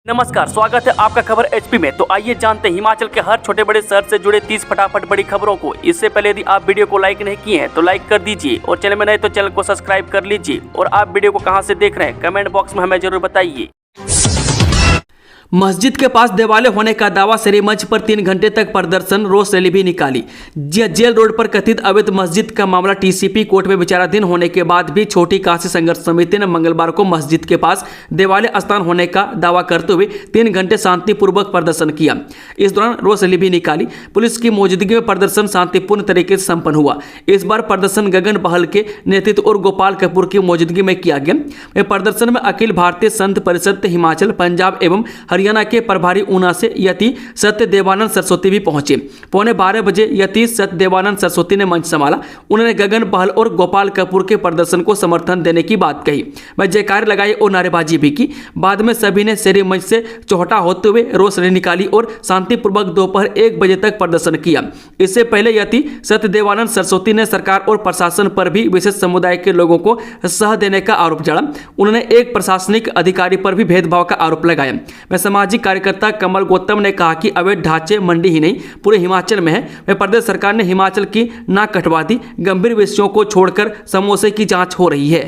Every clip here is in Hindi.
नमस्कार, स्वागत है आपका खबर एचपी में। तो आइए जानते हैं हिमाचल के हर छोटे बड़े शहर से जुड़े 30 फटाफट बड़ी खबरों को। इससे पहले यदि आप वीडियो को लाइक नहीं किए हैं तो लाइक कर दीजिए और चैनल में नए तो चैनल को सब्सक्राइब कर लीजिए। और आप वीडियो को कहां से देख रहे हैं कमेंट बॉक्स में हमें जरूर बताइए। मस्जिद के पास देवालय होने का दावा, शेरी मंच पर 3 घंटे तक प्रदर्शन, रोष रैली भी निकाली। जेल रोड पर कथित अवैध मस्जिद का मामला टीसीपी कोर्ट में विचाराधीन होने के बाद भी छोटी काशी संघर्ष समिति ने मंगलवार को मस्जिद के पास देवालय स्थान होने का दावा करते हुए 3 घंटे शांतिपूर्वक प्रदर्शन किया। इस दौरान रोष रैली भी निकाली। पुलिस की मौजूदगी में प्रदर्शन शांतिपूर्ण तरीके से संपन्न हुआ। इस बार प्रदर्शन गगन बहल के नेतृत्व और गोपाल कपूर की मौजूदगी में किया गया। प्रदर्शन में अखिल भारतीय संत परिषद हिमाचल, पंजाब एवं हरियाणा के प्रभारी ऊना से यति सत्यदेवानंद सरस्वती भी पहुंचे। 11:15 बजे यति सत्यदेवानंद सरस्वती ने मंच संभाला। उन्होंने गगन बहल और गोपाल कपूर के प्रदर्शन को समर्थन देने की बात कही। वह जयकार लगाई और नारेबाजी भी की। बाद में सभी ने शेरी मंच से चौहटा होते हुए रोष रैली निकाली और शांतिपूर्वक दोपहर 1 बजे तक प्रदर्शन किया। इससे पहले यति सत्यदेवानंद सरस्वती ने सरकार और प्रशासन पर भी विशेष समुदाय के लोगों को सह देने का आरोप जड़ा। उन्होंने एक प्रशासनिक अधिकारी पर भी भेदभाव का आरोप लगाया। वह सामाजिक कार्यकर्ता कमल गौतम ने कहा कि अवैध ढांचे मंडी ही नहीं पूरे हिमाचल में है। वह प्रदेश सरकार ने हिमाचल की नाक कटवा दी। गंभीर विषयों को छोड़कर समोसे की जांच हो रही है।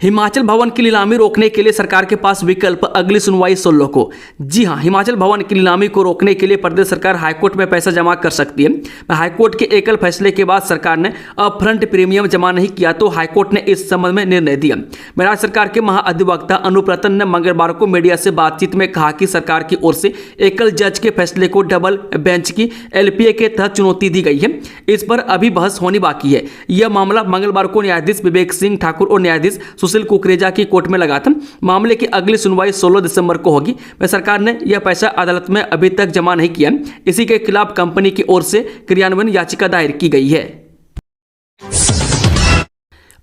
हिमाचल भवन की नीलामी रोकने के लिए सरकार के पास विकल्प, अगली सुनवाई 16 को। जी हां, हिमाचल भवन की नीलामी को रोकने के लिए प्रदेश सरकार हाईकोर्ट में पैसा जमा कर सकती है। हाईकोर्ट के एकल फैसले के बाद सरकार ने अपफ्रंट प्रीमियम जमा नहीं किया तो हाईकोर्ट ने इस संबंध में निर्णय दिया। राज्य सरकार के महाअधिवक्ता अनूप रतन ने मंगलवार को मीडिया से बातचीत में कहा कि सरकार की ओर से एकल जज के फैसले को डबल बेंच की एलपीए के तहत चुनौती दी गई है। इस पर अभी बहस होनी बाकी है। यह मामला मंगलवार को न्यायाधीश विवेक सिंह ठाकुर और न्यायाधीश सुशील कुकरेजा की कोर्ट में लगा था। मामले की अगली सुनवाई 16 दिसंबर को होगी। सरकार ने यह पैसा अदालत में अभी तक जमा नहीं किया। इसी के खिलाफ कंपनी की ओर से क्रियान्वयन याचिका दायर की गई है।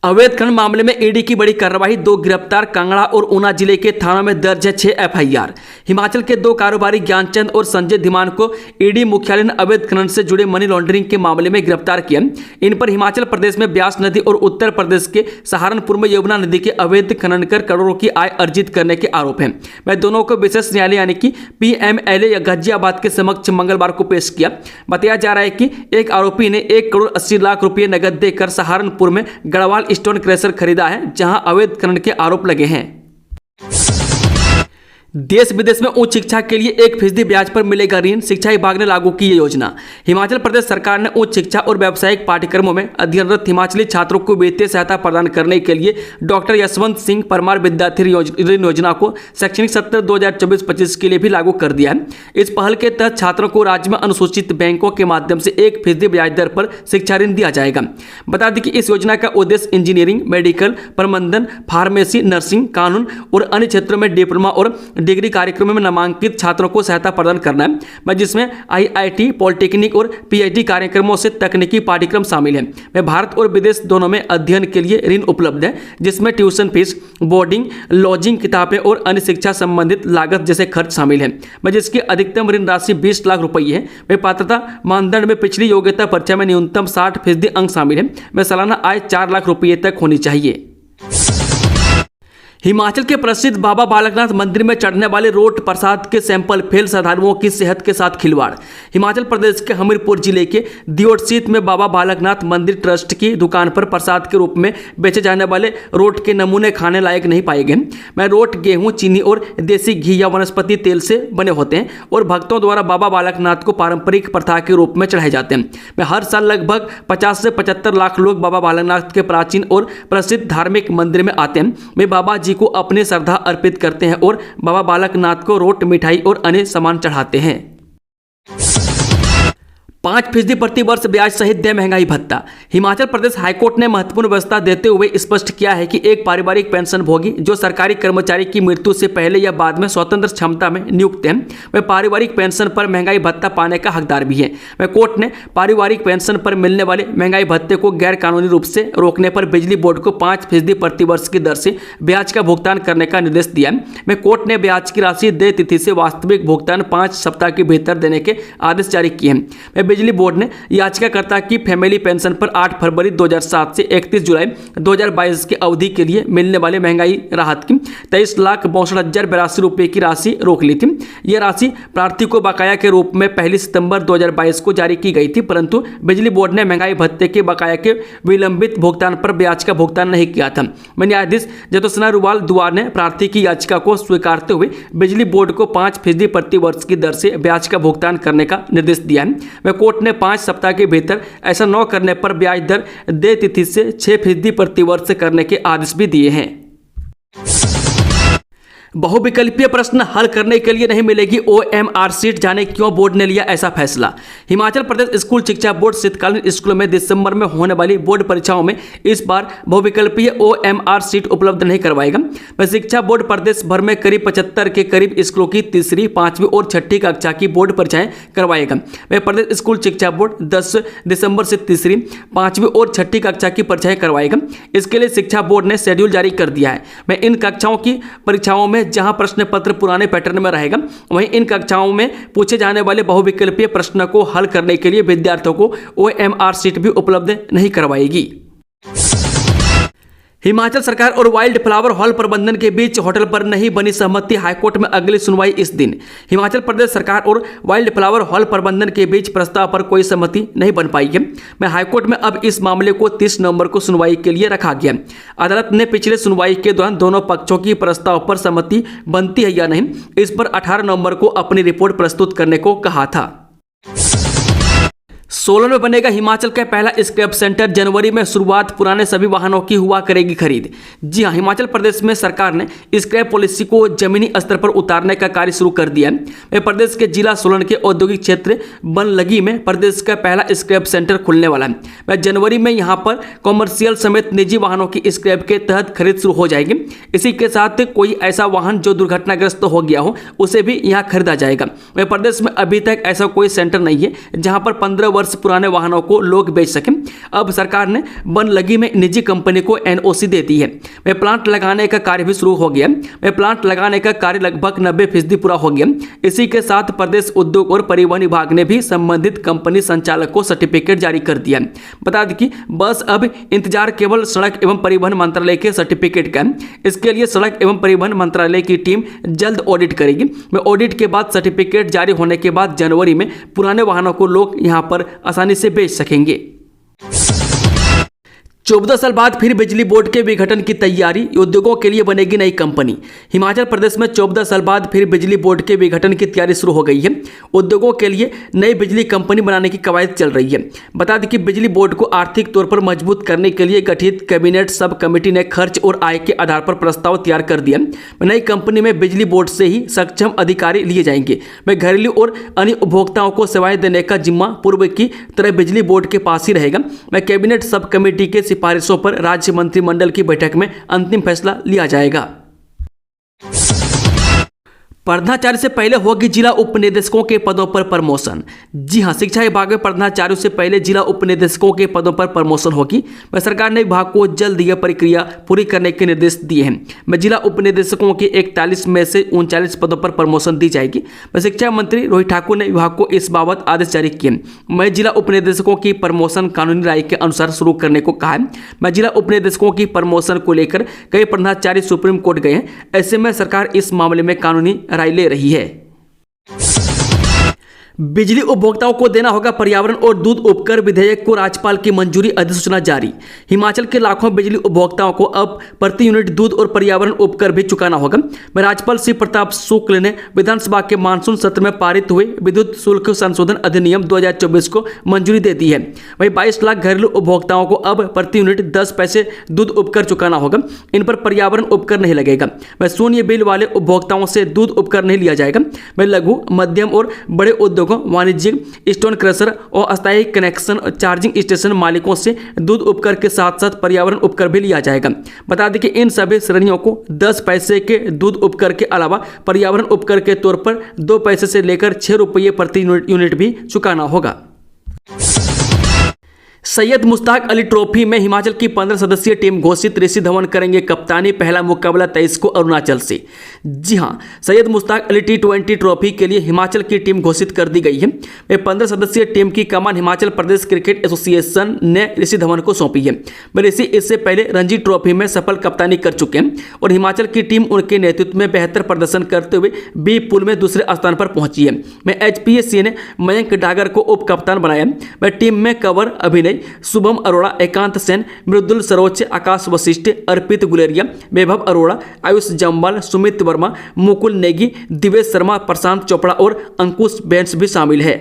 अवैध खनन मामले में ईडी की बड़ी कार्रवाई, 2 गिरफ्तार। कांगड़ा और ऊना जिले के थानों में दर्ज है 6 एफआईआर। हिमाचल के 2 कारोबारी ज्ञानचंद और संजय धीमान को ईडी मुख्यालय ने अवैध खनन से जुड़े मनी लॉन्ड्रिंग के मामले में गिरफ्तार किया। इन पर हिमाचल प्रदेश में ब्यास नदी और उत्तर प्रदेश के सहारनपुर में यमुना नदी के अवैध खनन कर करोड़ों की आय अर्जित करने के आरोप हैं। वह दोनों को विशेष न्यायालय यानी कि पीएमएलए या गाजियाबाद के समक्ष मंगलवार को पेश किया। बताया जा रहा है कि एक आरोपी ने 1 करोड़ 80 लाख रुपये नकद देकर सहारनपुर में गढ़वाल स्टोन क्रशर खरीदा है, जहां अवैध खनन के आरोप लगे हैं। देश विदेश में उच्च शिक्षा के लिए 1% ब्याज पर मिलेगा ऋण, शिक्षा विभाग ने लागू की ये योजना। हिमाचल प्रदेश सरकार ने उच्च शिक्षा और व्यावसायिक पाठ्यक्रमों में अध्ययनरत हिमाचली छात्रों को वित्तीय सहायता प्रदान करने के लिए डॉक्टर यशवंत सिंह परमार विद्यार्थी ऋण योजना को शैक्षणिक सत्र 2024-25 के लिए भी लागू कर दिया है। इस पहल के तहत छात्रों को राज्य में अनुसूचित बैंकों के माध्यम से 1% ब्याज दर पर शिक्षा ऋण दिया जाएगा। बता दें कि इस योजना का उद्देश्य इंजीनियरिंग, मेडिकल, प्रबंधन, फार्मेसी, नर्सिंग, कानून और अन्य क्षेत्रों में डिप्लोमा और डिग्री कार्यक्रमों में नामांकित छात्रों को सहायता प्रदान करना है, जिसमें आईआईटी, पॉलिटेक्निक और पीएचडी कार्यक्रमों से तकनीकी पाठ्यक्रम शामिल है। में भारत और विदेश दोनों में अध्ययन के लिए ऋण उपलब्ध है, जिसमें ट्यूशन फीस, बोर्डिंग, लॉजिंग, किताबें और अन्य शिक्षा संबंधित लागत जैसे खर्च शामिल है। जिसकी अधिकतम ऋण राशि 20 लाख रुपये है। वे पात्रता मानदंड में पिछली योग्यता परीक्षा में न्यूनतम 60% अंक शामिल है। वे सालाना आय 4 लाख रुपये तक होनी चाहिए। हिमाचल के प्रसिद्ध बाबा बालकनाथ मंदिर में चढ़ने वाले रोट प्रसाद के सैंपल फेल, श्रद्धालुओं की सेहत के साथ खिलवाड़। हिमाचल प्रदेश के हमीरपुर जिले के दियोटसीत में बाबा बालकनाथ मंदिर ट्रस्ट की दुकान पर प्रसाद के रूप में बेचे जाने वाले रोट के नमूने खाने लायक नहीं पाए गए। वह रोट गेहूं, चीनी और देसी घी या वनस्पति तेल से बने होते हैं और भक्तों द्वारा बाबा बालकनाथ को पारंपरिक प्रथा के रूप में चढ़ाए जाते हैं। वह हर साल लगभग 50 से 75 लाख लोग बाबा बालकनाथ के प्राचीन और प्रसिद्ध धार्मिक मंदिर में आते हैं। वे बाबा जी को अपने श्रद्धा अर्पित करते हैं और बाबा बालकनाथ को रोट, मिठाई और अन्य सामान चढ़ाते हैं। 5% प्रति वर्ष ब्याज सहित दे महंगाई भत्ता। हिमाचल प्रदेश हाईकोर्ट ने महत्वपूर्ण व्यवस्था देते हुए स्पष्ट किया है कि एक पारिवारिक पेंशन भोगी जो सरकारी कर्मचारी की मृत्यु से पहले या बाद में स्वतंत्र क्षमता में नियुक्त हैं, वह पारिवारिक पेंशन पर महंगाई भत्ता पाने का हकदार भी है। वह कोर्ट ने पारिवारिक पेंशन पर मिलने वाले महंगाई भत्ते को गैर कानूनी रूप से रोकने पर बिजली बोर्ड को 5% प्रति वर्ष की दर से ब्याज का भुगतान करने का निर्देश दिया है। वह कोर्ट ने ब्याज की राशि देय तिथि से वास्तविक भुगतान 5 सप्ताह के भीतर देने के आदेश जारी किए हैं। बिजली बोर्ड ने याचिकाकर्ता की फैमिली पेंशन पर 8 फरवरी 2007 से 31 जुलाई 2022 की अवधि के लिए मिलने वाले महंगाई राहत की 23,62,082 रुपये की राशि रोक ली थी। यह राशि प्रार्थी को बकाया के रूप में 1 सितंबर 2022 को जारी की गई थी, परंतु बिजली बोर्ड ने महंगाई भत्ते के बकाया के विलंबित भुगतान पर ब्याज का भुगतान नहीं किया था। न्यायाधीश जतोसना रुवाल दुआ ने प्रार्थी की याचिका को स्वीकारते हुए बिजली बोर्ड को 5% प्रति वर्ष की दर से ब्याज का भुगतान करने का निर्देश दिया है। वह कोर्ट ने 5 सप्ताह के भीतर ऐसा न करने पर ब्याज दर देय तिथि से 6% प्रति वर्ष करने के आदेश भी दिए हैं। बहुविकल्पीय प्रश्न हल करने के लिए नहीं मिलेगी OMR सीट, जाने क्यों बोर्ड ने लिया ऐसा फैसला। हिमाचल प्रदेश स्कूल शिक्षा बोर्ड शीतकालीन स्कूलों में दिसंबर में होने वाली बोर्ड परीक्षाओं में इस बार बहुविकल्पीय OMR सीट उपलब्ध नहीं करवाएगा। वह शिक्षा बोर्ड प्रदेश भर में करीब 75 के करीब स्कूलों की तीसरी, 5वीं और 6ठी कक्षा की बोर्ड परीक्षाएं करवाएगा। वह प्रदेश स्कूल शिक्षा बोर्ड 10 दिसंबर से तीसरी, 5वीं और 6ठी कक्षा की परीक्षाएं करवाएगा। इसके लिए शिक्षा बोर्ड ने शेड्यूल जारी कर दिया है। वह इन कक्षाओं की परीक्षाओं में जहां प्रश्न पत्र पुराने पैटर्न में रहेगा, वहीं इन कक्षाओं में पूछे जाने वाले बहुविकल्पीय प्रश्न को हल करने के लिए विद्यार्थियों को OMR सीट भी उपलब्ध नहीं करवाएगी। हिमाचल सरकार और वाइल्ड फ्लावर हॉल प्रबंधन के बीच होटल पर नहीं बनी सहमति, हाईकोर्ट में अगली सुनवाई इस दिन। हिमाचल प्रदेश सरकार और वाइल्ड फ्लावर हॉल प्रबंधन के बीच प्रस्ताव पर कोई सहमति नहीं बन पाई है। मैं हाईकोर्ट में अब इस मामले को 30 नवंबर को सुनवाई के लिए रखा गया। अदालत ने पिछले सुनवाई के दौरान दोनों पक्षों की प्रस्ताव पर सहमति बनती है या नहीं, इस पर 18 नवंबर को अपनी रिपोर्ट प्रस्तुत करने को कहा था। सोलन में बनेगा हिमाचल का पहला स्क्रैप सेंटर, जनवरी में शुरुआत, पुराने सभी वाहनों की हुआ करेगी खरीद। जी हां, हिमाचल प्रदेश में सरकार ने स्क्रैप पॉलिसी को जमीनी स्तर पर उतारने का कार्य शुरू कर दिया है। प्रदेश के जिला सोलन के औद्योगिक क्षेत्र बनलगी में प्रदेश का पहला स्क्रैप सेंटर खुलने वाला है। जनवरी में यहां पर कॉमर्शियल समेत निजी वाहनों की स्क्रैप के तहत खरीद शुरू हो जाएगी। इसी के साथ कोई ऐसा वाहन जो दुर्घटनाग्रस्त हो गया हो उसे भी यहाँ खरीदा जाएगा। प्रदेश में अभी तक ऐसा कोई सेंटर नहीं है जहां पर 15 वर्ष पुराने वाहनों को लोग बेच सकें। अब सरकार ने बनलगी में निजी कंपनी को NOC दे दी है। वह प्लांट लगाने का कार्य भी शुरू हो गया। वह प्लांट लगाने का कार्य लगभग 90% पूरा हो गया। इसी के साथ प्रदेश उद्योग और परिवहन विभाग ने भी संबंधित कंपनी संचालक को सर्टिफिकेट जारी कर दिया। बता दें कि बस अब इंतजार केवल सड़क एवं परिवहन मंत्रालय के सर्टिफिकेट का है। इसके लिए सड़क एवं परिवहन मंत्रालय की टीम जल्द ऑडिट करेगी। वह ऑडिट के बाद सर्टिफिकेट जारी होने के बाद जनवरी में पुराने वाहनों को लोग यहां पर आसानी से बेच सकेंगे। 14 साल बाद फिर बिजली बोर्ड के विघटन की तैयारी, उद्योगों के लिए बनेगी नई कंपनी। हिमाचल प्रदेश में 14 साल बाद फिर बिजली बोर्ड के विघटन की तैयारी शुरू हो गई है। उद्योगों के लिए नई बिजली कंपनी बनाने की कवायद चल रही है। बता दें कि बिजली बोर्ड को आर्थिक तौर पर मजबूत करने के लिए गठित कैबिनेट सब कमेटी ने खर्च और आय के आधार पर प्रस्ताव तैयार कर दिया। नई कंपनी में बिजली बोर्ड से ही सक्षम अधिकारी लिए जाएंगे। वह घरेलू और अन्य उपभोक्ताओं को सेवाएं देने का जिम्मा पूर्व की तरह बिजली बोर्ड के पास ही रहेगा। वह कैबिनेट सब कमेटी के सिफारिशों पर राज्य मंत्रिमंडल की बैठक में अंतिम फैसला लिया जाएगा। प्रधानाचार्य से पहले होगी जिला उपनिदेशकों के पदों पर प्रमोशन। जी हां, शिक्षा विभाग में प्रधानाचार्यों से पहले जिला उपनिदेशकों के पदों पर प्रमोशन होगी। वह सरकार ने विभाग को जल्द यह प्रक्रिया पूरी करने के निर्देश दिए हैं। वह जिला उपनिदेशकों के 41 में से 39 पदों पर प्रमोशन दी जाएगी। वह शिक्षा मंत्री रोहित ठाकुर ने विभाग को इस बाबत आदेश जारी किए। मैं जिला उपनिदेशकों की प्रमोशन कानूनी राय के अनुसार शुरू करने को कहा है। मैं जिला उपनिदेशकों की प्रमोशन को लेकर कई प्रधानाचार्य सुप्रीम कोर्ट गए हैं। ऐसे में सरकार इस मामले में कानूनी राय ले रही है। बिजली उपभोक्ताओं को देना होगा पर्यावरण और दूध उपकर विधेयक को राज्यपाल की मंजूरी, अधिसूचना जारी। हिमाचल के लाखों बिजली उपभोक्ताओं को अब प्रति यूनिट दूध और पर्यावरण उपकर भी चुकाना होगा। राज्यपाल श्री प्रताप शुक्ल ने विधानसभा के मानसून सत्र में पारित हुए विद्युत शुल्क संशोधन अधिनियम 2024 को मंजूरी दे दी है। वहीं 22 लाख घरेलू उपभोक्ताओं को अब प्रति यूनिट 10 पैसे दूध उपकर चुकाना होगा। इन पर पर्यावरण उपकर नहीं लगेगा। वह शून्य बिल वाले उपभोक्ताओं से दूध उपकर नहीं लिया जाएगा। वह लघु, मध्यम और बड़े उद्योगों, वाणिज्यिक, स्टोन क्रशर और अस्थायी कनेक्शन चार्जिंग स्टेशन मालिकों से दूध उपकर के साथ साथ पर्यावरण उपकर भी लिया जाएगा। बता दें कि इन सभी श्रेणियों को 10 पैसे के दूध उपकर के अलावा पर्यावरण उपकर के तौर पर 2 पैसे से लेकर 6 रुपये प्रति यूनिट भी चुकाना होगा। सैयद मुश्ताक अली ट्रॉफी में हिमाचल की 15 सदस्यीय टीम घोषित। ऋषि धवन करेंगे कप्तानी। पहला मुकाबला 23 को अरुणाचल से। जी हां, सैयद मुश्ताक अली T20 ट्रॉफी के लिए हिमाचल की टीम घोषित कर दी गई है। वे 15 सदस्यीय टीम की कमान हिमाचल प्रदेश क्रिकेट एसोसिएशन ने ऋषि धवन को सौंपी है। ऋषि इससे पहले रणजी ट्रॉफी में सफल कप्तानी कर चुके हैं और हिमाचल की टीम उनके नेतृत्व में बेहतर प्रदर्शन करते हुए बी पूल में दूसरे स्थान पर पहुंची है। HPSC ने मयंक डागर को उप कप्तान बनाया। वह टीम में कंवर, अभिनय, शुभम अरोड़ा, एकांत सेन, मृदुल सरोच, आकाश वशिष्ठ, अर्पित गुलेरिया, वैभव अरोड़ा, आयुष जम्वाल, सुमित वर्मा, मुकुल नेगी, दिवेश शर्मा, प्रशांत चोपड़ा और अंकुश बेंस भी शामिल है।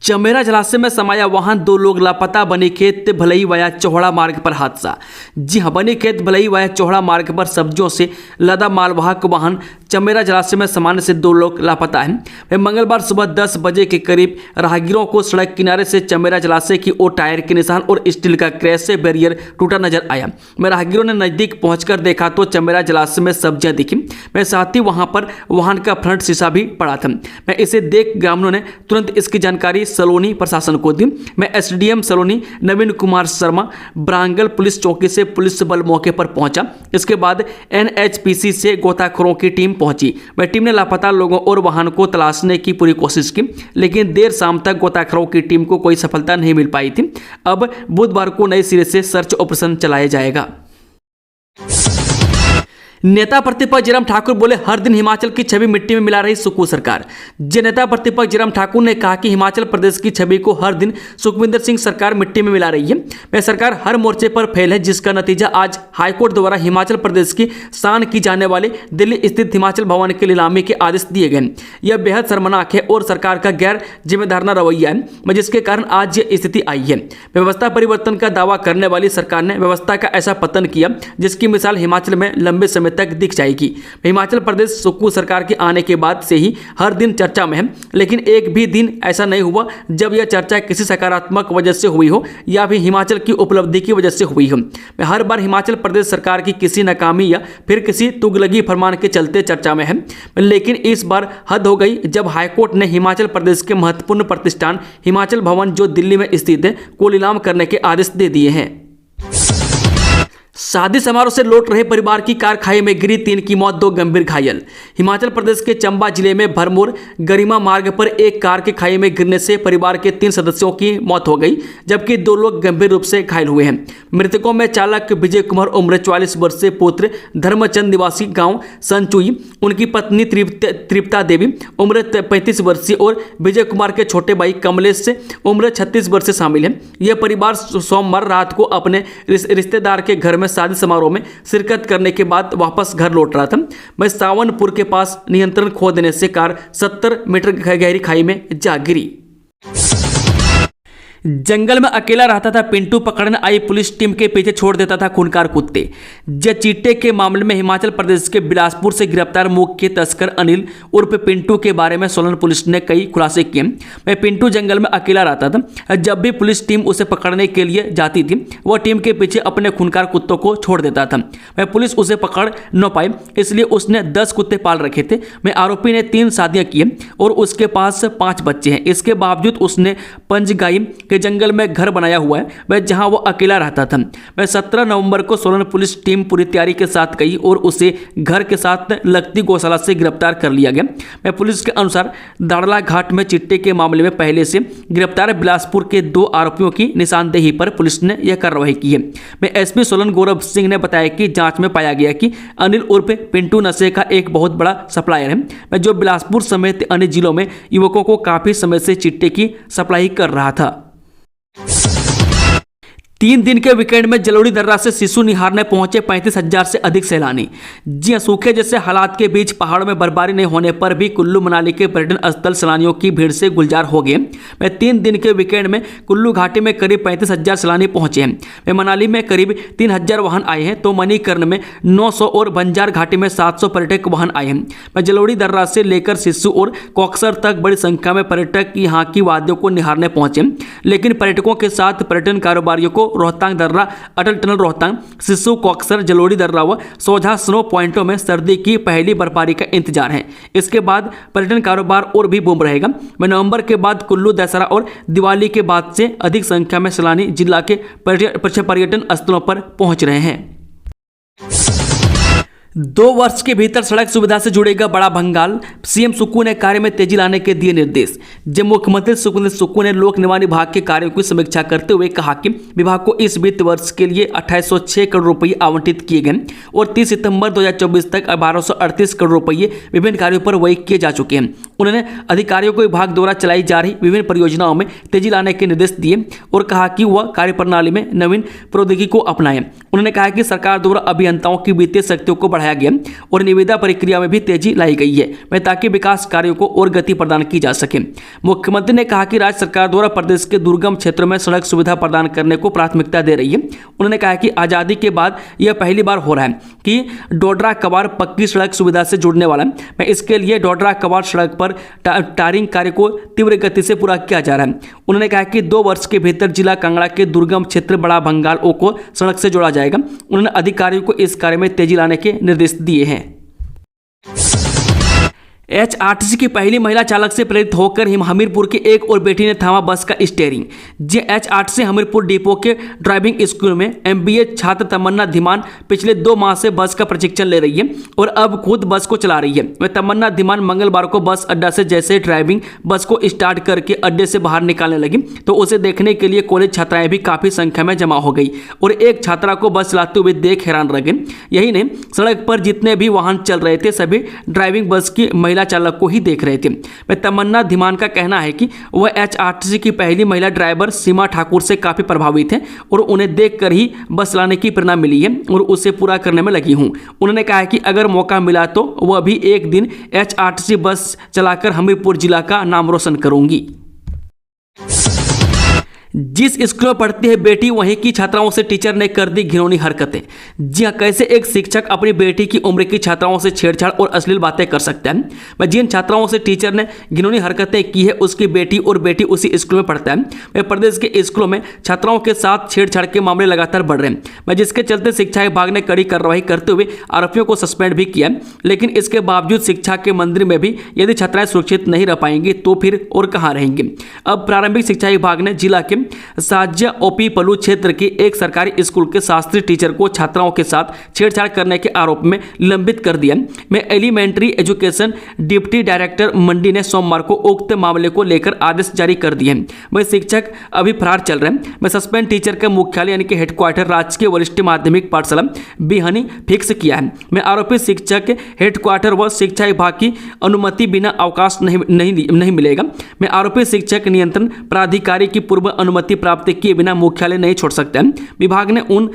चमेरा जलाशय में समाया वाहन, 2 लोग लापता। बनी खेत भलई वाया चौहड़ा मार्ग पर हादसा। जी हां, बनी खेत भलई वाया चौहड़ा मार्ग पर सब्जियों से लदा मालवाहक वाहन चमेरा जलाशय में समाने से 2 लोग लापता हैं। वे मंगलवार सुबह 10 बजे के करीब राहगीरों को सड़क किनारे से चमेरा जलाशय की ओर टायर के निशान और स्टील का क्रैश से बैरियर टूटा नजर आया। राहगीरों ने नजदीक पहुंचकर देखा तो चमेरा जलाशय में सब्जियां दिखी। मैं साथ ही वहां पर वाहन का फ्रंट शीशा भी पड़ा था। मैं इसे देख ग्रामीणों ने तुरंत इसकी जानकारी सलोनी प्रशासन को दी। मैं SDM सलोनी नवीन कुमार शर्मा ब्रांगल पुलिस चौकी से पुलिस बल मौके पर पहुंचा। इसके बाद NHPC से गोताखोरों की टीम पहुंची। वह टीम ने लापता लोगों और वाहन को तलाशने की पूरी कोशिश की, लेकिन देर शाम तक गोताखोरों की टीम को कोई सफलता नहीं मिल पाई थी। अब बुधवार को नए सिरे से सर्च ऑपरेशन चलाया जाएगा। नेता प्रतिपक्ष जयराम ठाकुर बोले, हर दिन हिमाचल की छवि मिट्टी में मिला रही सुक्खू सरकार। नेता प्रतिपक्ष जयराम ठाकुर ने कहा कि हिमाचल प्रदेश की छवि को हर दिन सुखविंदर सिंह सरकार मिट्टी में मिला रही है। वह सरकार हर मोर्चे पर फेल है, जिसका नतीजा आज हाईकोर्ट द्वारा हिमाचल प्रदेश की शान की जाने वाले दिल्ली स्थित हिमाचल भवन की नीलामी के आदेश दिए गए। यह बेहद शर्मनाक है और सरकार का गैर जिम्मेदाराना रवैया है, जिसके कारण आज ये स्थिति आई है। व्यवस्था परिवर्तन का दावा करने वाली सरकार ने व्यवस्था का ऐसा पतन किया जिसकी मिसाल हिमाचल में लंबे समय तक दिख जाएगी। हिमाचल प्रदेश सुक्खू सरकार के आने के बाद से ही हर दिन चर्चा में है, लेकिन एक भी दिन ऐसा नहीं हुआ जब यह चर्चा किसी सकारात्मक वजह से हुई हो या फिर हिमाचल की उपलब्धि की वजह से हुई हो। हर बार हिमाचल प्रदेश सरकार की किसी नाकामी या फिर किसी तुगलकी फरमान के चलते चर्चा में है, लेकिन इस बार हद हो गई जब हाईकोर्ट ने हिमाचल प्रदेश के महत्वपूर्ण प्रतिष्ठान हिमाचल भवन जो दिल्ली में स्थित है को नीलाम करने के आदेश दे दिए हैं। शादी समारोह से लौट रहे परिवार की कार खाई में गिरी, 3 की मौत, 2 गंभीर घायल। हिमाचल प्रदेश के चंबा जिले में भरमौर गरिमा मार्ग पर एक कार के खाई में गिरने से परिवार के 3 सदस्यों की मौत हो गई, जबकि 2 लोग गंभीर रूप से घायल हुए हैं। मृतकों में चालक विजय कुमार उम्र 44 वर्षीय, पुत्र धर्मचंद निवासी गांव संचुई, उनकी पत्नी तृप्ता देवी उम्र 35 वर्षीय और विजय कुमार के छोटे भाई कमलेश से उम्र 36 वर्ष शामिल है। यह परिवार सोमवार रात को अपने रिश्तेदार के घर में शादी समारोह में शिरकत करने के बाद वापस घर लौट रहा था। वह सावनपुर के पास नियंत्रण खो देने से कार 70 मीटर गहरी खाई में जा गिरी। जंगल में अकेला रहता था पिंटू, पकड़ने आई पुलिस टीम के पीछे छोड़ देता था खूंखार कुत्ते। चीटे के मामले में हिमाचल प्रदेश के बिलासपुर से गिरफ्तार मुख्य तस्कर अनिल उर्फ पिंटू के बारे में सोलन पुलिस ने कई खुलासे किए। वह पिंटू जंगल में अकेला रहता था। जब भी पुलिस टीम उसे पकड़ने के लिए जाती थी वह टीम के पीछे अपने खूंखार कुत्तों को छोड़ देता था। वह पुलिस उसे पकड़ न पाई, इसलिए उसने 10 कुत्ते पाल रखे थे। वह आरोपी ने 3 शादियां की और उसके पास 5 बच्चे हैं। इसके बावजूद उसने पंजगाई के जंगल में घर बनाया हुआ है, वह जहां वो अकेला रहता था। वह 17 नवंबर को सोलन पुलिस टीम पूरी तैयारी के साथ गई और उसे घर के साथ लगती गौशाला से गिरफ्तार कर लिया गया। वह पुलिस के अनुसार दाड़ला घाट में चिट्टे के मामले में पहले से गिरफ्तार बिलासपुर के 2 आरोपियों की निशानदेही पर पुलिस ने यह कार्रवाई की है। SP सोलन गौरव सिंह ने बताया कि जांच में पाया गया कि अनिल उर्फ पिंटू नशे का एक बहुत बड़ा सप्लायर है, जो बिलासपुर समेत अन्य जिलों में युवकों को काफी समय से चिट्टे की सप्लाई कर रहा था। 3 दिन के वीकेंड में जलोड़ी दर्रा से शिशु निहारने पहुंचे 35,000 से अधिक सैलानी। जी हां, सूखे जैसे हालात के बीच पहाड़ों में बर्फबारी नहीं होने पर भी कुल्लू मनाली के पर्यटन स्थल सैलानियों की भीड़ से गुलजार हो गए। वे 3 दिन के वीकेंड में कुल्लू घाटी में करीब 35,000 सैलानी पहुंचे हैं। वे मनाली में करीब 3,000 वाहन आए हैं तो मणिकर्ण में 900 और बंजार घाटी में 700 पर्यटक वाहन आए हैं। वे जलोड़ी दर्रा से लेकर शिशु और कॉक्सर तक बड़ी संख्या में पर्यटक यहाँ की वादियों को निहारने पहुंचे, लेकिन पर्यटकों के साथ पर्यटन कारोबारियों को रोहतांग दर्रा, अटल टनल रोहतांग, सिस्सू, कॉक्सर, जलोड़ी दर्रा व सोझा स्नो पॉइंटों में सर्दी की पहली बर्फबारी का इंतजार है। इसके बाद पर्यटन कारोबार और भी बूम रहेगा। नवंबर के बाद कुल्लू, दशहरा और दिवाली के बाद से अधिक संख्या में सैलानी जिला के पर्यटन स्थलों पर पहुंच रहे हैं। 2 वर्ष के भीतर सड़क सुविधा से जुड़ेगा बड़ा भंगाल, सीएम सुक्कू ने कार्य में तेजी लाने के दिए निर्देश। जब मुख्यमंत्री सुखविंदर सुक्कू ने लोक निर्माण विभाग के कार्यों की समीक्षा करते हुए कहा कि विभाग को इस वित्त वर्ष के लिए 2806 करोड़ रुपये आवंटित किए गए और 30 सितंबर 2024 तक 1238 करोड़ रुपये विभिन्न कार्यों पर व्यय किए जा चुके हैं। उन्होंने अधिकारियों को विभाग द्वारा चलाई जा रही विभिन्न परियोजनाओं में तेजी लाने के निर्देश दिए और कहा कि वह कार्यप्रणाली में नवीन प्रौद्योगिकी को अपनाएं। उन्होंने कहा कि सरकार द्वारा अभियंताओं की वित्तीय शक्तियों को बढ़ाया गया और निविदा प्रक्रिया में भी तेजी लाई गई है ताकि विकास कार्यों को और गति प्रदान की जा सके। मुख्यमंत्री ने कहा कि राज्य सरकार द्वारा प्रदेश के दुर्गम क्षेत्रों में सड़क सुविधा प्रदान करने को प्राथमिकता दे रही है। उन्होंने कहा कि आजादी के बाद यह पहली बार हो रहा है कि डोडरा कवार पक्की सड़क सुविधा से जुड़ने वाला है। इसके लिए डोडरा कवार सड़क पर टारिंग कार्य को तीव्र गति से पूरा किया जा रहा है। उन्होंने कहा कि 2 वर्ष के भीतर जिला कांगड़ा के दुर्गम क्षेत्र बड़ा भंगाल को सड़क से जोड़ा जाएगा। उन्होंने अधिकारियों को इस कार्य में तेजी लाने के निर्देश दिए हैं। एचआरटीसी की पहली महिला चालक से प्रेरित होकर हमीरपुर की एक और बेटी ने थामा बस का स्टीयरिंग। एचआरटीसी हमीरपुर डिपो के ड्राइविंग स्कूल में एमबीए छात्र तमन्ना धीमान पिछले 2 माह से बस का प्रशिक्षण ले रही है और अब खुद बस को चला रही है। वह तमन्ना धीमान मंगलवार को बस अड्डा से जैसे ड्राइविंग बस को स्टार्ट करके अड्डे से बाहर निकालने लगी तो उसे देखने के लिए कॉलेज छात्राएं भी काफी संख्या में जमा हो गई और एक छात्रा को बस चलाते हुए देख हैरान रह गए। यही नहीं, सड़क पर जितने भी वाहन चल रहे थे सभी ड्राइविंग बस की महिला चालक को ही देख रहे थे। तमन्ना धीमान का कहना है कि वह एचआरटीसी की पहली महिला ड्राइवर सीमा ठाकुर से काफी प्रभावित है और उन्हें देखकर ही बस चलाने की प्रेरणा मिली है और उसे पूरा करने में लगी हूं। उन्होंने कहा कि अगर मौका मिला तो वह भी एक दिन एचआरटीसी बस चलाकर हमीरपुर जिला का नाम रोशन करूंगी। जिस स्कूल में पढ़ती है बेटी वहीं की छात्राओं से टीचर ने कर दी घिनौनी हरकतें। जी हाँ, कैसे एक शिक्षक अपनी बेटी की उम्र की छात्राओं से छेड़छाड़ और अश्लील बातें कर सकता है। जिन छात्राओं से टीचर ने घिनौनी हरकतें की है उसकी बेटी और बेटी उसी स्कूल में पढ़ता है। प्रदेश के स्कूलों में छात्राओं के साथ छेड़छाड़ के मामले लगातार बढ़ रहे हैं, जिसके चलते शिक्षा विभाग ने कड़ी कार्रवाई करते हुए आरोपियों को सस्पेंड भी किया। लेकिन इसके बावजूद शिक्षा के मंदिर में भी यदि छात्राएं सुरक्षित नहीं रह पाएंगी तो फिर और कहां रहेंगी। अब प्रारंभिक शिक्षा विभाग ने जिला के साज्या ओपी पलू क्षेत्र के एक सरकारी स्कूल के शास्त्री टीचर को छात्राओं के साथ छेड़छाड़ करने के आरोप में निलंबित कर दिया। एलिमेंट्री एजुकेशन डिप्टी डायरेक्टर मंडी ने सोमवार को उक्त मामले को लेकर आदेश जारी कर दिए। वह शिक्षक अभी फरार चल रहे हैं। सस्पेंड टीचर का मुख्यालय यानी कि हेडक्वार्टर राजकीय वरिष्ठ माध्यमिक पाठशाला बिहनी फिक्स किया है। आरोपी शिक्षक हेडक्वार्टर व शिक्षा विभाग की अनुमति बिना अवकाश नहीं मिलेगा। आरोपी शिक्षक नियंत्रण प्राधिकारी की पूर्व अनुमति प्राप्त किए बिना मुख्यालय नहीं छोड़ सकते। विभाग ने उन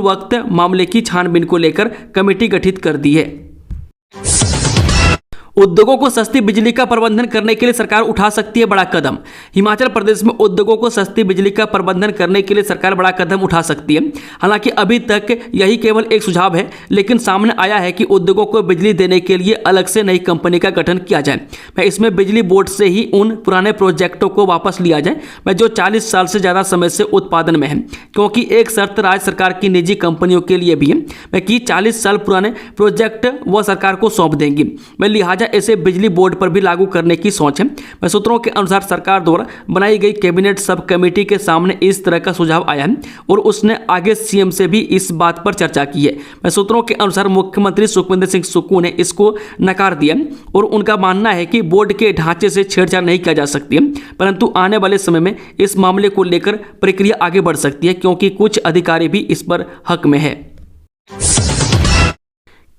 वक्त मामले की छानबीन को लेकर कमेटी गठित कर दी है। उद्योगों को सस्ती बिजली का प्रबंधन करने के लिए सरकार उठा सकती है बड़ा कदम। हिमाचल प्रदेश में उद्योगों को सस्ती बिजली का प्रबंधन करने के लिए सरकार बड़ा कदम उठा सकती है। हालांकि अभी तक यही केवल एक सुझाव है, लेकिन सामने आया है कि उद्योगों को बिजली देने के लिए अलग से नई कंपनी का गठन किया जाए। इसमें बिजली बोर्ड से ही उन पुराने प्रोजेक्टों को वापस लिया जाए जो 40 साल से ज्यादा समय से उत्पादन में है, क्योंकि एक शर्त राज्य सरकार की निजी कंपनियों के लिए भी है कि 40 साल पुराने प्रोजेक्ट वह सरकार को सौंप देंगी। लिहाजा इसे बिजली बोर्ड पर भी लागू करने की सोच है। सूत्रों के अनुसार सरकार द्वारा बनाई गई कैबिनेट सब कमेटी के सामने इस तरह का सुझाव आया है और उसने आगे सीएम से भी इस बात पर चर्चा की है। सूत्रों के अनुसार मुख्यमंत्री सुखविंदर सिंह सुक्खू ने इसको नकार दिया और उनका मानना है कि बोर्ड के ढांचे से छेड़छाड़ नहीं किया जा सकती है, परंतु आने वाले समय में इस मामले को लेकर प्रक्रिया आगे बढ़ सकती है, क्योंकि कुछ अधिकारी भी इस पर हक में है।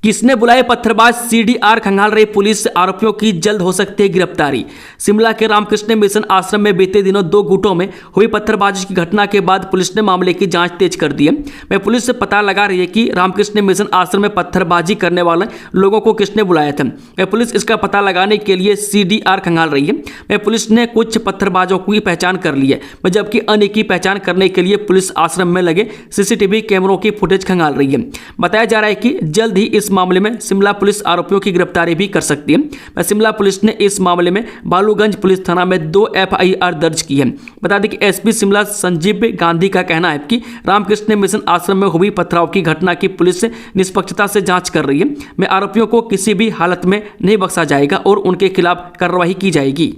किसने बुलाए पत्थरबाज, सीडीआर खंगाल रही पुलिस, आरोपियों की जल्द हो सकती है गिरफ्तारी। शिमला के रामकृष्ण मिशन आश्रम में बीते दिनों 2 गुटों में हुई पत्थरबाजी की घटना के बाद पुलिस ने मामले की जांच तेज कर दी है। पुलिस से पता लगा रही है कि रामकृष्ण मिशन आश्रम में पत्थरबाजी करने वाले लोगों को किसने बुलाया था। पुलिस इसका पता लगाने के लिए सीडीआर खंगाल रही है। पुलिस ने कुछ पत्थरबाजों की पहचान कर ली है, जबकि अन्य की पहचान करने के लिए पुलिस आश्रम में लगे सीसीटीवी कैमरों की फुटेज खंगाल रही है। बताया जा रहा है कि जल्द ही इस इस मामले में शिमला पुलिस आरोपियों की गिरफ्तारी भी कर सकती है। शिमला पुलिस ने इस मामले में बालूगंज पुलिस थाना में 2 FIR दर्ज की है। बता दें कि SP शिमला संजीव गांधी का कहना है कि रामकृष्ण मिशन आश्रम में हुई पथराव की घटना की पुलिस निष्पक्षता से जांच कर रही है। मैं आरोपियों को किसी भी हालत में नहीं बख्शा जाएगा और उनके खिलाफ कार्रवाई की जाएगी।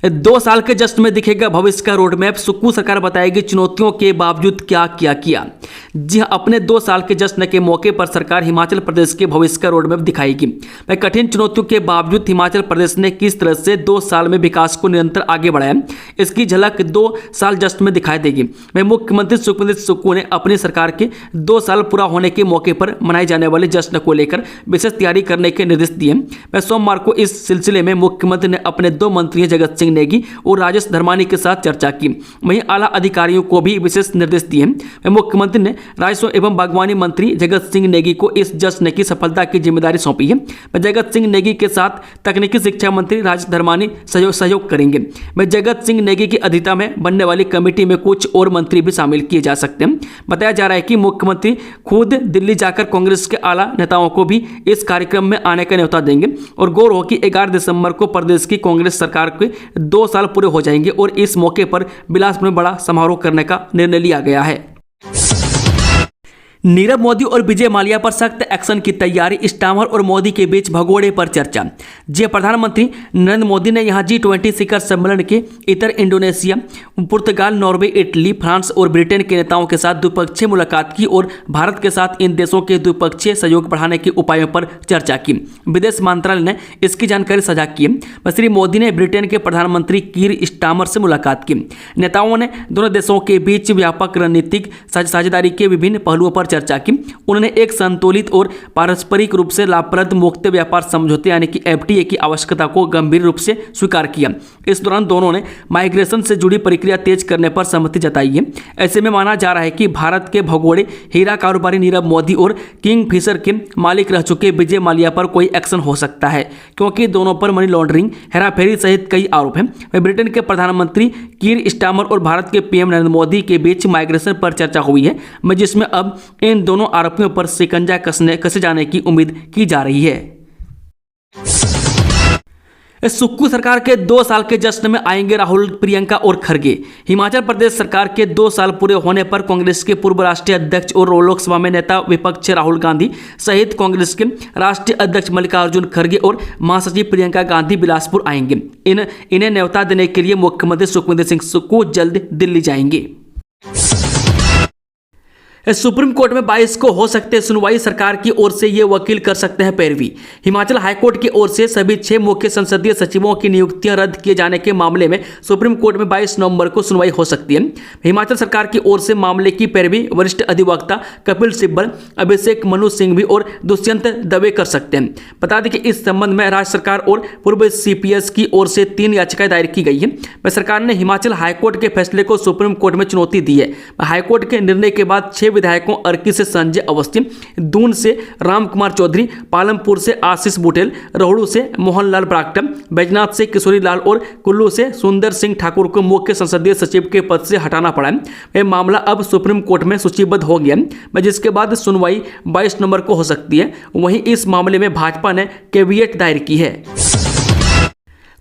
2 साल के जश्न में दिखेगा भविष्य का रोड मैप। सुक्खू सरकार बताएगी चुनौतियों के बावजूद क्या किया। जी हाँ, अपने 2 साल के जश्न के मौके पर सरकार हिमाचल प्रदेश के भविष्य का रोड मैप दिखाएगी। कठिन चुनौतियों के बावजूद हिमाचल प्रदेश ने किस तरह से 2 साल में विकास को निरंतर आगे बढ़ाया, इसकी झलक 2 साल जश्न में दिखाई देगी। मुख्यमंत्री सुखविंदर सुक्खू ने अपनी सरकार के 2 साल पूरा होने के मौके पर मनाए जाने वाले जश्न को लेकर विशेष तैयारी करने के निर्देश दिए। सोमवार को इस सिलसिले में मुख्यमंत्री ने अपने 2 मंत्रियों जगत सिंह नेगी और राजेश धर्मानी के साथ चर्चा की। वहीं आला अधिकारियों को भी विशेष निर्देश दिए। मुख्यमंत्री ने राजस्व एवं बागवानी मंत्री जगत सिंह नेगी को इस जश्न की सफलता की जिम्मेदारी सौंपी है। जगत सिंह नेगी के साथ तकनीकी शिक्षा मंत्री राजेश धर्मानी सहयोग करेंगे। जगत सिंह नेगी की अध्यक्षता में बनने वाली कमेटी में कुछ और मंत्री भी शामिल किए जा सकते हैं। बताया जा रहा है कि मुख्यमंत्री खुद दिल्ली जाकर कांग्रेस के आला नेताओं को भी इस कार्यक्रम में आने का न्योता देंगे। और गौर हो कि 11 दिसंबर को प्रदेश की कांग्रेस सरकार के 2 साल पूरे हो जाएंगे और इस मौके पर बिलासपुर में बड़ा समारोह करने का निर्णय लिया गया है। नीरव मोदी और विजय माल्या पर सख्त एक्शन की तैयारी। स्टामर और मोदी के बीच भगोड़े पर चर्चा। जी, प्रधानमंत्री नरेंद्र मोदी ने यहां G20 शिखर सम्मेलन के इतर इंडोनेशिया, पुर्तगाल, नॉर्वे, इटली, फ्रांस और ब्रिटेन के नेताओं के साथ द्विपक्षीय मुलाकात की और भारत के साथ इन देशों के द्विपक्षीय सहयोग बढ़ाने के उपायों पर चर्चा की। विदेश मंत्रालय ने इसकी जानकारी साझा की। श्री मोदी ने ब्रिटेन के प्रधानमंत्री कीर स्टामर से मुलाकात की। नेताओं ने दोनों देशों के बीच व्यापक रणनीतिक साझेदारी के विभिन्न पहलुओं पर चर्चा की। उन्होंने एक संतुलित और पारस्परिक रूप से लाभप्रद मुक्त व्यापार समझौते यानी कि FTA की आवश्यकता को गंभीर रूप से स्वीकार किया। इस दौरान दोनों ने माइग्रेशन से जुड़ी प्रक्रिया तेज करने पर सहमति जताई है। ऐसे में माना जा रहा है कि भारत के भगोड़े हीरा कारोबारी नीरव मोदी और किंगफिशर के मालिक रह चुके विजय माल्या पर कोई एक्शन हो सकता है, क्योंकि दोनों पर मनी लॉन्ड्रिंग, हेराफेरी सहित कई आरोप हैं। ब्रिटेन के प्रधानमंत्री कीर स्टामर और भारत के PM नरेंद्र मोदी के बीच माइग्रेशन पर चर्चा हुई है, जिसमें अब इन दोनों आरोपियों पर शिकंजा कसे जाने की उम्मीद की जा रही है। सुक्खू सरकार के 2 साल के जश्न में आएंगे राहुल, प्रियंका और खड़गे। हिमाचल प्रदेश सरकार के 2 साल पूरे होने पर कांग्रेस के पूर्व राष्ट्रीय अध्यक्ष और लोकसभा में नेता विपक्ष राहुल गांधी सहित कांग्रेस के राष्ट्रीय अध्यक्ष मल्लिकार्जुन खड़गे और महासचिव प्रियंका गांधी बिलासपुर आएंगे। इन्हें न्योता देने के लिए मुख्यमंत्री सुखविंदर सिंह सुक्खू जल्द दिल्ली जाएंगे। सुप्रीम कोर्ट में 22 को हो सकते सुनवाई। सरकार की ओर से ये वकील कर सकते हैं पैरवी। हिमाचल हाईकोर्ट की ओर से सभी 6 मुख्य संसदीय सचिवों की नियुक्तियां रद्द किए जाने के मामले में सुप्रीम कोर्ट में 22 नवंबर को सुनवाई हो सकती है। हिमाचल सरकार की ओर से मामले की पैरवी वरिष्ठ अधिवक्ता कपिल सिब्बल, अभिषेक मनु सिंघवी और दुष्यंत दवे कर सकते हैं। बता दें कि इस संबंध में राज्य सरकार और पूर्व CPS की ओर से 3 याचिकाएं दायर की गई है। सरकार ने हिमाचल हाईकोर्ट के फैसले को सुप्रीम कोर्ट में चुनौती दी है। हाईकोर्ट के निर्णय के बाद 6 विधायकों अर्की से संजय अवस्थी, दून से राम कुमार चौधरी, पालमपुर से आशीष बुटेल, रोहड़ू से मोहनलाल ब्राक्टा, बैजनाथ से किशोरी लाल और कुल्लू से सुंदर सिंह ठाकुर को मुख्य संसदीय सचिव के पद से हटाना पड़ा। यह मामला अब सुप्रीम कोर्ट में सूचीबद्ध हो गया, जिसके बाद सुनवाई 22 नवंबर को हो सकती है। वहीं इस मामले में भाजपा ने कैविएट दायर की है।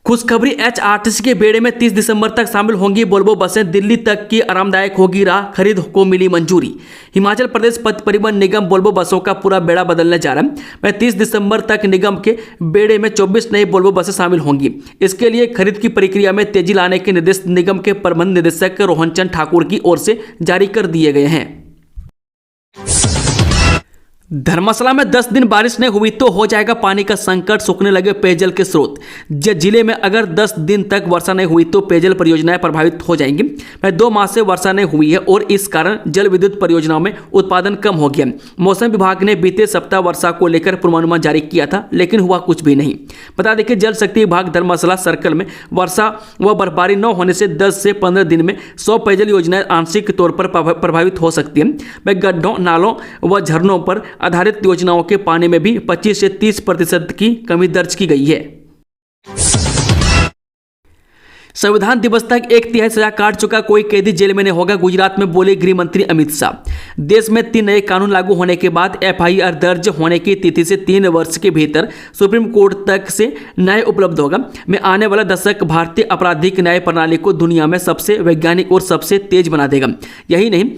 खुशखबरी, HRTC के बेड़े में 30 दिसंबर तक शामिल होंगी वोल्वो बसें। दिल्ली तक की आरामदायक होगी राह, खरीद को मिली मंजूरी। हिमाचल प्रदेश पथ परिवहन निगम वोल्वो बसों का पूरा बेड़ा बदलने जा रहा है। 30 दिसंबर तक निगम के बेड़े में 24 नई वोल्वो बसें शामिल होंगी। इसके लिए खरीद की प्रक्रिया में तेजी लाने के निर्देश निगम के प्रबंध निदेशक रोहन चंद ठाकुर की ओर से जारी कर दिए गए हैं। धर्मशाला में 10 दिन बारिश नहीं हुई तो हो जाएगा पानी का संकट, सूखने लगे पेयजल के स्रोत। जिले में अगर 10 दिन तक वर्षा नहीं हुई तो पेयजल परियोजनाएं प्रभावित हो जाएंगी। 2 माह से वर्षा नहीं हुई है और इस कारण जल विद्युत परियोजनाओं में उत्पादन कम हो गया। मौसम विभाग ने बीते सप्ताह वर्षा को लेकर पूर्वानुमान जारी किया था, लेकिन हुआ कुछ भी नहीं। बता दें कि जल शक्ति विभाग धर्मशाला सर्कल में वर्षा व बर्फबारी न होने से 10 से 15 दिन में 100 पेयजल योजनाएं आंशिक तौर पर प्रभावित हो सकती हैं। गड्ढों, नालों व झरनों पर आधारित योजनाओं के पानी में भी 25 से 30% की कमी दर्ज की गई है। संविधान दिवस तक 1/3 सजा काट चुका कोई कैदी जेल में नहीं होगा, गुजरात में बोले गृह मंत्री अमित शाह। देश में 3 नए कानून लागू होने के बाद एफआईआर दर्ज होने की तिथि से 3 वर्ष के भीतर सुप्रीम कोर्ट तक से न्याय उपलब्ध होगा। में आने वाला दशक भारतीय आपराधिक न्याय प्रणाली को दुनिया में सबसे वैज्ञानिक और सबसे तेज बना देगा। यही नहीं,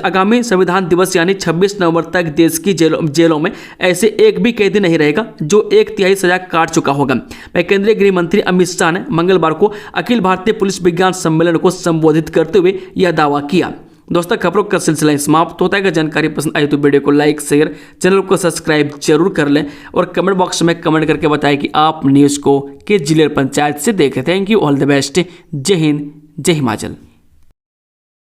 आगामी संविधान दिवस यानी 26 नवंबर तक देश की जेलों में ऐसे एक भी कैदी नहीं रहेगा जो 1/3 सजा काट चुका होगा। केंद्रीय गृह मंत्री अमित शाह ने मंगलवार को अखिल भारतीय पुलिस विज्ञान सम्मेलन को संबोधित करते हुए यह दावा किया। दोस्तों, खबरों का सिलसिला समाप्त होता है। अगर जानकारी पसंद आई तो वीडियो को लाइक, शेयर, चैनल को सब्सक्राइब जरूर कर लें और कमेंट बॉक्स में कमेंट करके बताएं कि आप न्यूज़ को किस जिले पंचायत से देखें। Thank you, all the best. जय हिंद, जय हिमाचल।